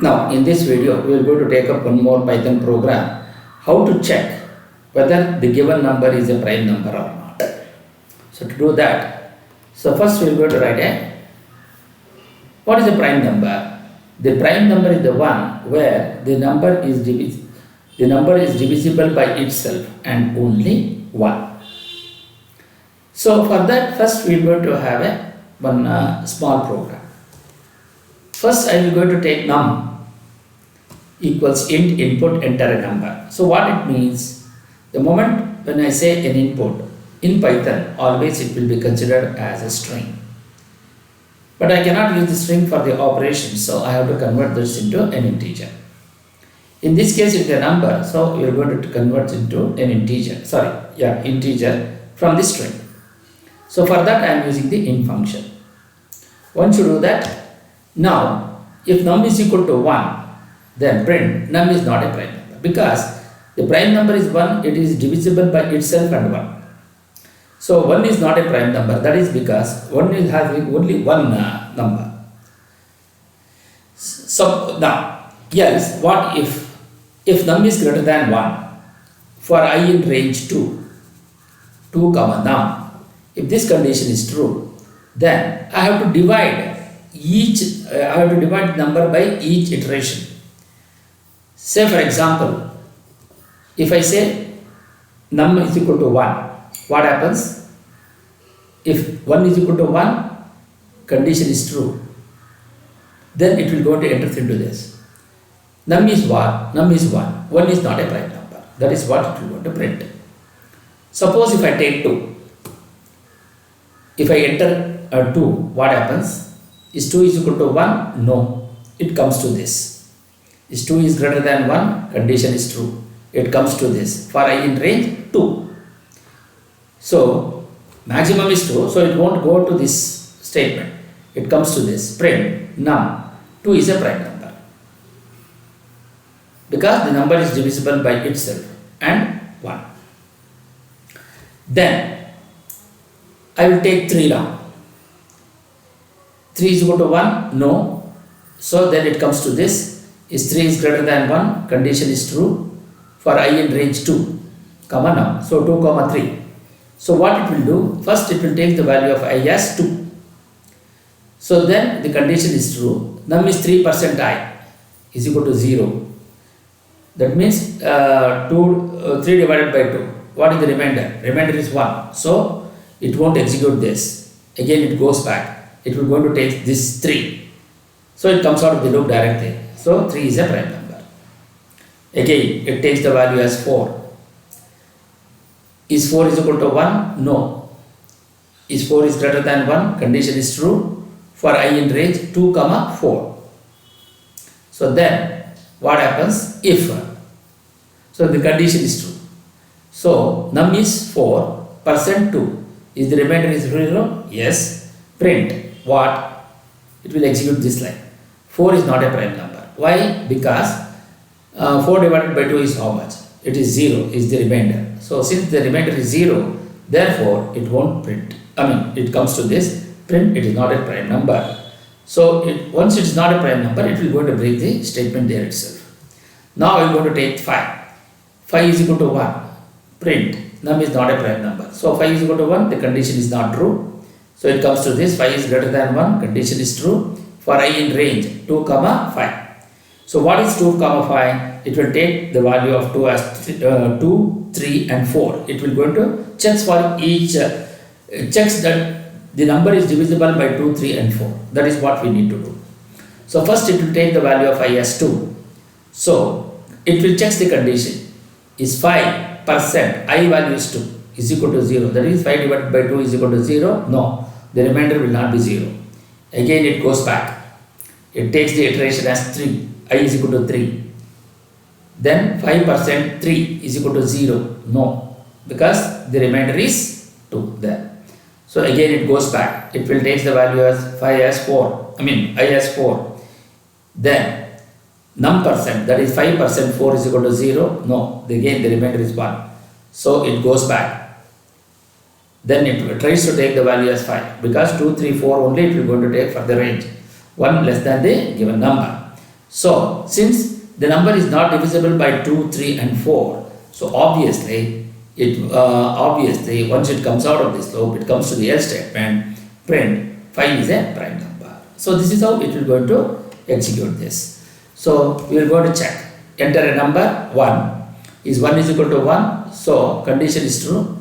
Now, in this video, we are going to take up one more Python program, how to check whether the given number is a prime number or not. So, to do that, so first we are going to write what is a prime number? The prime number is the one where the number is divisible by itself and only 1. So, for that, first we are going to have one small program. First, I will going to take num equals int input enter a number. So what it means, the moment when I say an input in Python, always it will be considered as a string. But I cannot use the string for the operation, so I have to convert this into an integer. In this case, it's a number, so we are going to convert into an integer. Integer from the string. So for that, I am using the int function. Once you do that, now if num is equal to 1, then print num is not a prime number, because the prime number is 1, it is divisible by itself and 1. So 1 is not a prime number, that is because 1 is having only one number. So now, yes, what if num is greater than 1 for I in range 2 comma num, if this condition is true, then I have to divide the number by each iteration. Say for example, if I say num is equal to 1, what happens? If 1 is equal to 1, condition is true, then it will go to enter into this. Num is what? Num is 1. 1 is not a prime number. That is what it will go to print. Suppose if I take 2, if I enter 2, what happens? Is 2 is equal to 1? No, it comes to this. Is 2 is greater than 1, condition is true. It comes to this. For I in range 2. So, maximum is 2, so it won't go to this statement. It comes to this. Print num. 2 is a prime number, because the number is divisible by itself and 1. Then, I will take 3 now. 3 is equal to 1? No. So, then it comes to this. Is 3 is greater than 1, condition is true for I in range 2, comma num. So 2 comma 3. So what it will do, first it will take the value of I as 2. So then the condition is true, num is 3% I is equal to 0. That means 3 divided by 2. What is the remainder? Remainder is 1. So it won't execute this. Again it goes back. It will going to take this 3. So it comes out of the loop directly. So 3 is a prime number. Again, it takes the value as 4. Is 4 is equal to 1? No. Is 4 is greater than 1? Condition is true for I in range 2 comma 4. So then, what happens if? So the condition is true. So num is 4, percent 2. Is the remainder is 0? Yes. Print what? It will execute this line. 4 is not a prime number. Why? Because 4 divided by 2 is how much? It is 0, is the remainder. So since the remainder is 0, therefore it won't print. It comes to this, print it is not a prime number. So once it is not a prime number, it will go to break the statement there itself. Now I am going to take 5. 5 is equal to 1. Print, num is not a prime number. So 5 is equal to 1, the condition is not true. So it comes to this, 5 is greater than 1, condition is true for I in range 2 comma 5. So what is 2 comma 5? It will take the value of 2 as 2, 3 and 4. It will go to checks for each, checks that the number is divisible by 2, 3 and 4. That is what we need to do. So first it will take the value of I as 2. So it will check the condition. Is 5% I value is 2 is equal to 0. That is 5 divided by 2 is equal to 0. No, the remainder will not be 0. Again it goes back. It takes the iteration as 3. I is equal to 3. Then 5% 3 is equal to 0. No, because the remainder is 2 there. So again it goes back. It will take the value as 5 as 4. I as 4. Then num percent, that is 5% 4 is equal to 0. No, again the remainder is 1. So it goes back. Then it tries to take the value as 5, because 2, 3, 4 only it will going to take for the range 1 less than the given number. So since the number is not divisible by 2, 3 and 4, so obviously once it comes out of this loop, it comes to the else statement, print 5 is a prime number. So this is how it will going to execute this. So we are going to check. Enter a number 1. Is 1 is equal to 1? So condition is true.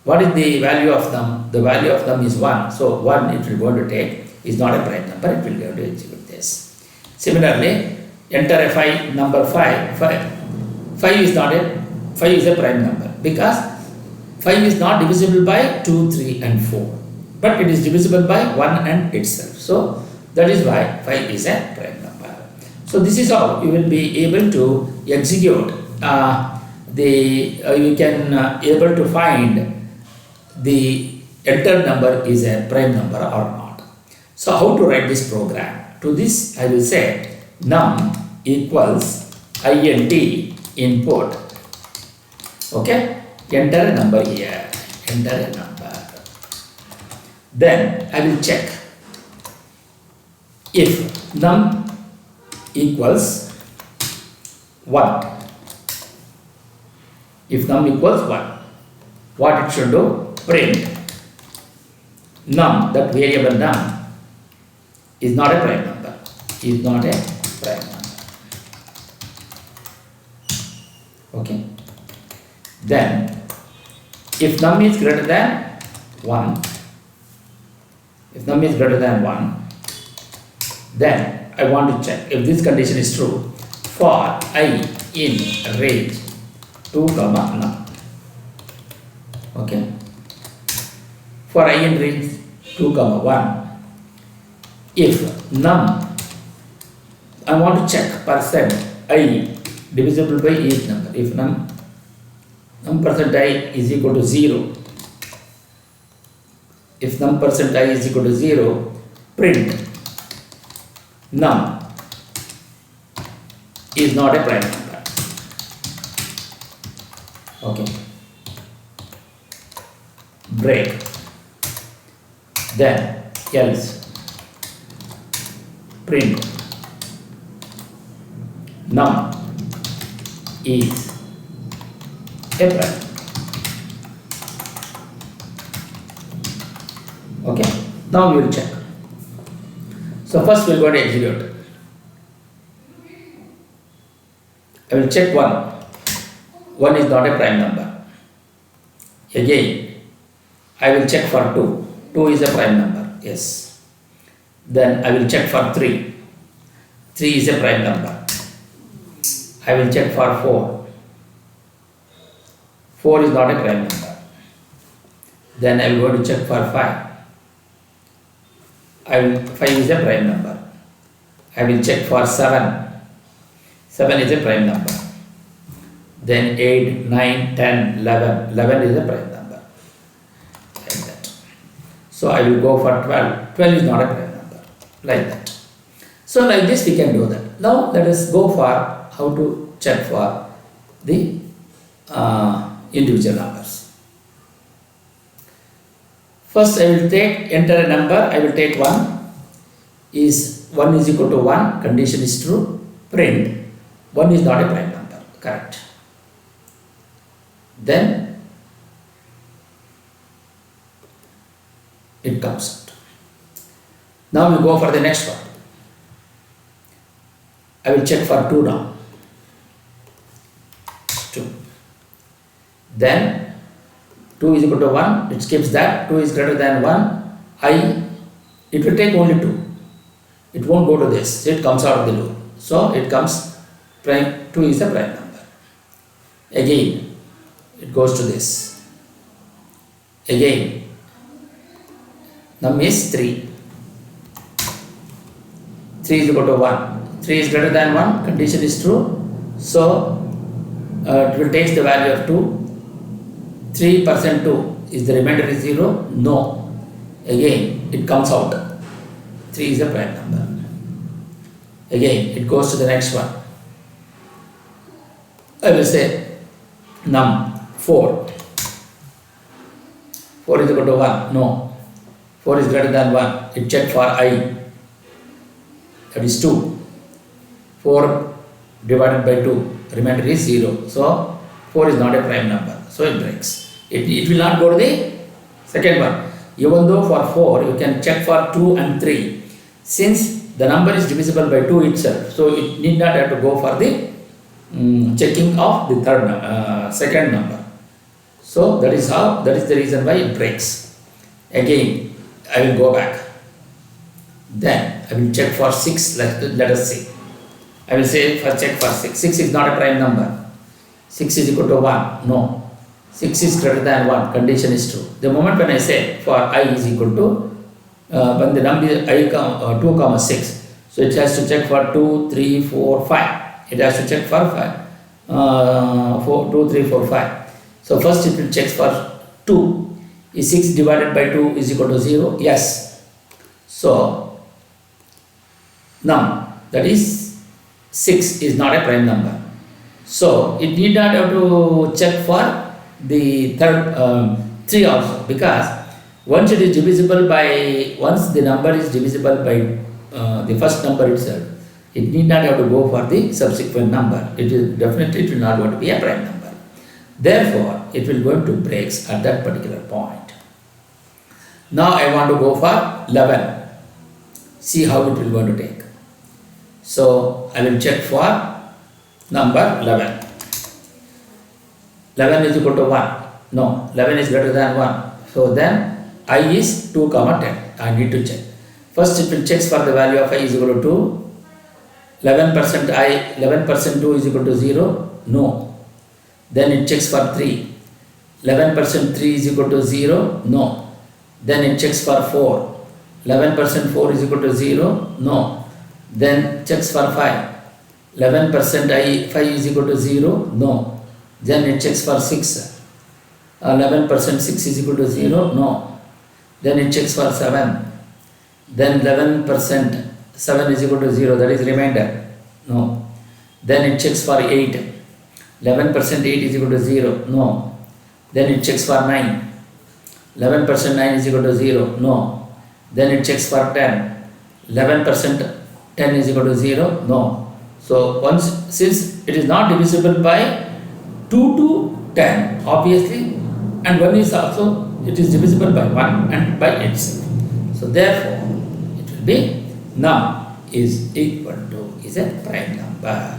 What is the value of them? The value of them is 1. So 1 it will going to take is not a prime number. It will going to execute this. Similarly, enter a number 5. 5 is not a 5 is a prime number because 5 is not divisible by 2, 3 and 4. But it is divisible by 1 and itself. So that is why 5 is a prime number. So this is how you will be able to execute you can able to find the entered number is a prime number or not. So how to write this program? To this I will say num equals int input. Okay, enter a number here, enter a number. Then I will check if num equals 1. If num equals 1, what it should do? Print num, that variable num is not a prime number, is not a prime number. Okay. Then if num is greater than 1, if num is greater than 1, then I want to check if this condition is true for I in range 2, num. Okay. For I in range 2, 1, if num, I want to check percent I divisible by each number. If num percent I is equal to 0, if num percent I is equal to 0, print num is not a prime number. Okay. Break. Then else print num is a prime. Okay. Now we will check. So first we are going to execute. I will check 1. 1 is not a prime number. Again, I will check for 2. 2 is a prime number. Yes. Then I will check for 3. 3 is a prime number. I will check for 4. 4 is not a prime number. Then I will go to check for 5. 5 is a prime number. I will check for 7. 7 is a prime number. Then 8, 9, 10, 11. 11 is a prime number. Like that. So I will go for 12. 12 is not a prime number. Like that. So like this we can do that. Now let us go for how to check for the individual numbers. First I will enter a number. I will take 1. Is 1 is equal to 1. Condition is true. Print 1 is not a prime number. Correct. Then it comes out. Now we go for the next one. I will check for 2 now. 2. Then 2 is equal to 1. It skips that. 2 is greater than 1. It will take only 2. It won't go to this. It comes out of the loop. So it comes prime. 2 is a prime number. Again, it goes to this. Again, num is 3. 3 is equal to 1. 3 is greater than 1. Condition is true. So it will take the value of 2. 3% 2 is the remainder is 0. No. Again, it comes out. 3 is a prime number. Again, it goes to the next one. I will say num 4. 4 is equal to 1. No. 4 is greater than 1. It checked for I. That is 2. 4 divided by 2, remainder is 0. So 4 is not a prime number. So it breaks. It will not go to the second one. Even though for 4 you can check for 2 and 3. Since the number is divisible by 2 itself, so it need not have to go for the checking of the second number. So that is the reason why it breaks. Again, I will go back. Then I will check for 6, let us see. I will say check for 6. 6 is not a prime number. 6 is equal to 1. No. 6 is greater than 1. Condition is true. The moment when I say for I is equal to, when the number is 2, 6. So it has to check for 2, 3, 4, 5. It has to check for 5. 2, 3, 4, 5. So first it will check for 2. Is 6 divided by 2 is equal to 0? Yes. So now that is 6 is not a prime number. So it need not have to check for the third 3 also, because once it is divisible by, once the number is divisible by the first number itself, it need not have to go for the subsequent number. It is definitely, it will not going to be a prime number. Therefore, it will going to breaks at that particular point. Now I want to go for 11. See how it will going to take. So I will check for number 11. 11 is equal to 1. No, 11 is greater than 1. So then I is 2, 10. I need to check. First it will check for the value of I is equal to 2. 11% I, 11% 2 is equal to 0. No. Then it checks for 3. 11% 3 is equal to 0. No. Then it checks for 4. 11% 4 is equal to 0. No. Then checks for 5. 11% I, 5 is equal to 0. No. Then it checks for 6. 11% 6 is equal to 0. No. Then it checks for 7. Then 11% 7 is equal to 0. That is remainder. No. Then it checks for 8. 11% 8 is equal to 0. No. Then it checks for 9. 11% 9 is equal to 0. No. Then it checks for 10. 11% 10 is equal to 0. No. So once, since it is not divisible by 2 to 10, obviously, and 1 is also, it is divisible by 1 and by itself. So therefore, it will be num is equal to is a prime number.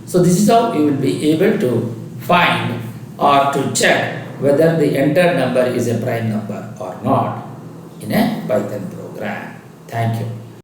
So this is how you will be able to find or to check whether the entered number is a prime number or not in a Python program. Thank you.